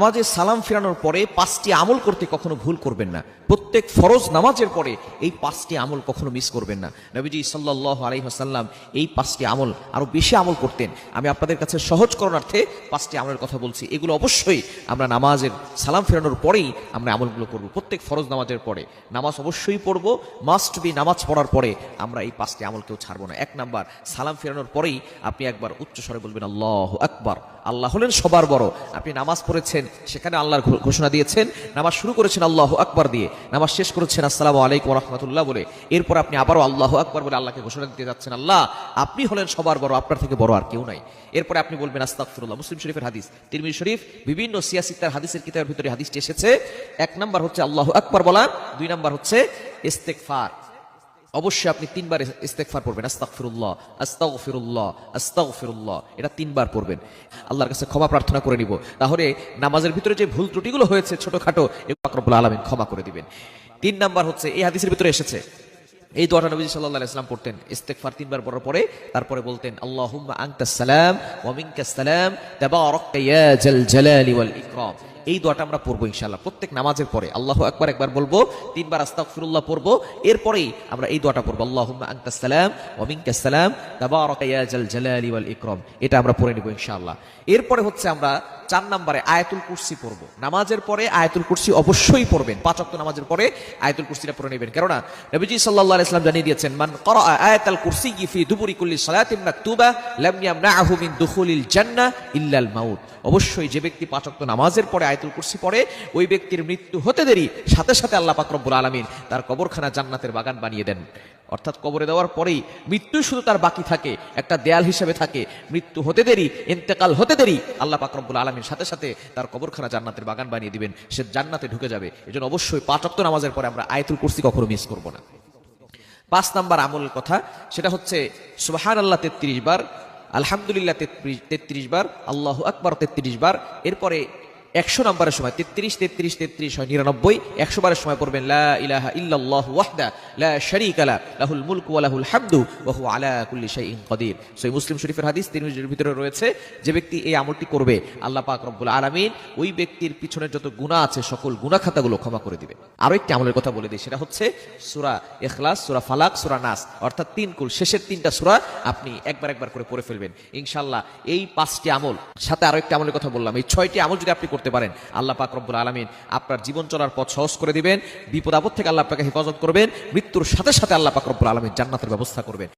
নামাজে সালাম ফেরানোর পরে 5টি আমল করতে কখনো ভুল করবেন না। প্রত্যেক ফরজ নামাজের পরে এই 5টি আমল কখনো মিস করবেন না। নবীজি সাল্লাল্লাহু আলাইহি ওয়াসাল্লাম এই 5টি আমল আরো বেশি আমল করতেন। আমি আপনাদের কাছে সহজ করণার্থে 5টি আমলের কথা বলছি। এগুলো অবশ্যই আমরা নামাজের সালাম ফেরানোর পরেই আমরা আমলগুলো করব। প্রত্যেক ফরজ নামাজের পরে নামাজ অবশ্যই পড়ব, মাস্ট বি। নামাজ পড়ার পরে আমরা এই 5টি আমল কেউ ছাড়বো না। 1 নাম্বার, সালাম ফেরানোর পরেই আপনি একবার উচ্চ স্বরে বলবেন আল্লাহু আকবার। আল্লাহ হলেন সবার বড়। আপনি নামাজ পড়েছেন, সেখানে আল্লাহর ঘোষণা দিয়েছেন, নামাজ শুরু করেছেন আল্লাহু আকবার দিয়ে, নামাজ শেষ করেছেন আসসালামু আলাইকুম ওয়া রাহমাতুল্লাহ বলে, এরপর আপনি আবারও আল্লাহু আকবার বলে আল্লাহকে ঘোষণা দিতে যাচ্ছেন আল্লাহ আপনি হলেন সবার বড়, আপনার থেকে বড় আর কেউ নাই। এরপরে আপনি বলবেন আস্তাগফিরুল্লাহ। মুসলিম শরীফের হাদিস, তিরমিজি শরীফ, বিভিন্ন সিয়াসিত্তার হাদিসের কিতাবের ভিতরে হাদিসটি এসেছে। 1 নাম্বার হচ্ছে আল্লাহু আকবার বলা, 2 নাম্বার হচ্ছে ইস্তেগফার। অবশ্যই আপনি 3 বার ইস্তেগফার পড়বেন, আস্তাগফিরুল্লাহ আস্তাগফিরুল্লাহ আস্তাগফিরুল্লাহ, এটা 3 বার পড়বেন। আল্লাহর কাছে ক্ষমা প্রার্থনা করে নিব। তাহলে নামাজের ভিতরে যে ভুল ত্রুটিগুলো হয়েছে ছোটখাটো, এগুলো পাক রব্বুল আলামিন ক্ষমা করে দিবেন। 3 নাম্বার হচ্ছে এই হাদিসের ভিতরে এসেছে, এই দোয়াটা নবী সাল্লাল্লাহু আলাইহি ওয়াসাল্লাম পড়তেন। ইস্তেগফার 3 বার পড়ার পরে তারপরে বলতেন আল্লাহুম্মা আনতাস সালাম ওয়া মিনকাস সালাম তাবারাকতা ইয়া জাল জালালি ওয়াল ইকরাম। এই দোয়াটা আমরা পড়বো ইনশাআল্লাহ প্রত্যেক নামাজের পরে। আল্লাহু আকবার একবার বলবো, 3 বার আস্তাগফিরুল্লাহ পড়বো, এরপরেই আমরা এই দোয়াটা পড়বো আল্লাহুম্মা আনতাস সালাম ওয়া মিনকাস সালাম তাবারাকা ইয়া জাল জালালি ওয়াল ইকরাম। এটা আমরা পড়ে নিব ইনশাআল্লাহ। এরপরে হচ্ছে আমরা 4 নম্বরে আয়াতুল কুরসি পড়বো। নামাজের পরে আয়াতুল কুরসি অবশ্যই পড়বেন। 5 ওয়াক্ত নামাজের পরে আয়াতুল কুরসিটা পড়ে নেবেন, কেননা নবীজি সাল্লাল্লাহু আলাইহি ওয়াসাল্লাম জানিয়ে দিয়েছেন মান ক্বারা আয়াতাল কুরসি ফি দুবুরি কুল্লি সালাতিন মাকতুবা লাম ইয়ামনাহু মিন দুখুলিল জান্নাহ ইল্লাল মাউত। অবশ্যই যে ব্যক্তি 5 ওয়াক্ত নামাজের পরে আয়াতুল কুরসি পড়ে, ওই ব্যক্তির মৃত্যু হতে দেরি সাথে সাথে আল্লাহ পাক রব্বুল আলামিন তার কবরখানা জান্নাতের বাগান বানিয়ে দেন। অর্থাৎ কবরে দেওয়ার পরেই মৃত্যু শুধু তার বাকি থাকে, একটা দেয়াল হিসেবে থাকে। মৃত্যু হতে দেরি, ইন্তেকাল হতে দেরি, আল্লাহ পাক রব্বুল আলামিন সাথে সাথে তার কবরখানা জান্নাতের বাগান বানিয়ে দিবেন, সে জান্নাতে ঢুকে যাবে। এজন্য অবশ্যই 5 ওয়াক্ত নামাজের পরে আমরা আয়াতুল কুরসি কখনো মিস করব না। 5 নাম্বার আমলের কথা, সেটা হচ্ছে সুবহানাল্লাহ 33 বার, আলহামদুলিল্লাহ 33 বার, আল্লাহু আকবার 33 বার। এরপরে 100 নম্বরের সময় 33 33 33 হয় 99, 100 বারের সময় পড়বেন লা ইলাহা ইল্লাল্লাহু ওয়াহদা লা শারীকা লা লাহুল মুলকু ওয়া লাহুল হামদু ওয়া হুয়া আলা কুল্লি শাইইন কাদির। সহিহ মুসলিম শরীফের হাদিস, তিরমিজির ভিতরে রয়েছে। যে ব্যক্তি এই আমলটি করবে আল্লাহ পাক রব্বুল আলামিন ওই ব্যক্তির পিছনের যত গুনাহ আছে সকল গুনাহ খাতাগুলো ক্ষমা করে দিবেন। আরো একটি আমলের কথা বলে দিই, সেটা হচ্ছে সূরা ইখলাস, সূরা ফালাক, সূরা নাস, অর্থাৎ 3 কুল, শেষের 3টা সূরা আপনি একবার একবার করে পড়ে ফেলবেন ইনশাআল্লাহ। এই 5টি আমল, সাথে আরো একটি আমলের কথা বললাম, এই 6টি আমল যদি আপনি করতে পারেন, আল্লাহ পাক রব্বুল আলামিন আপনার জীবন চলার পথ সহজ করে দিবেন। বিপদ আপদ থেকে আল্লাহ আপনাকে হেফাজত করবেন। মৃত্যুর সাথে সাথে আল্লাহ পাক রব্বুল আলামিন জান্নাতের ব্যবস্থা করবেন।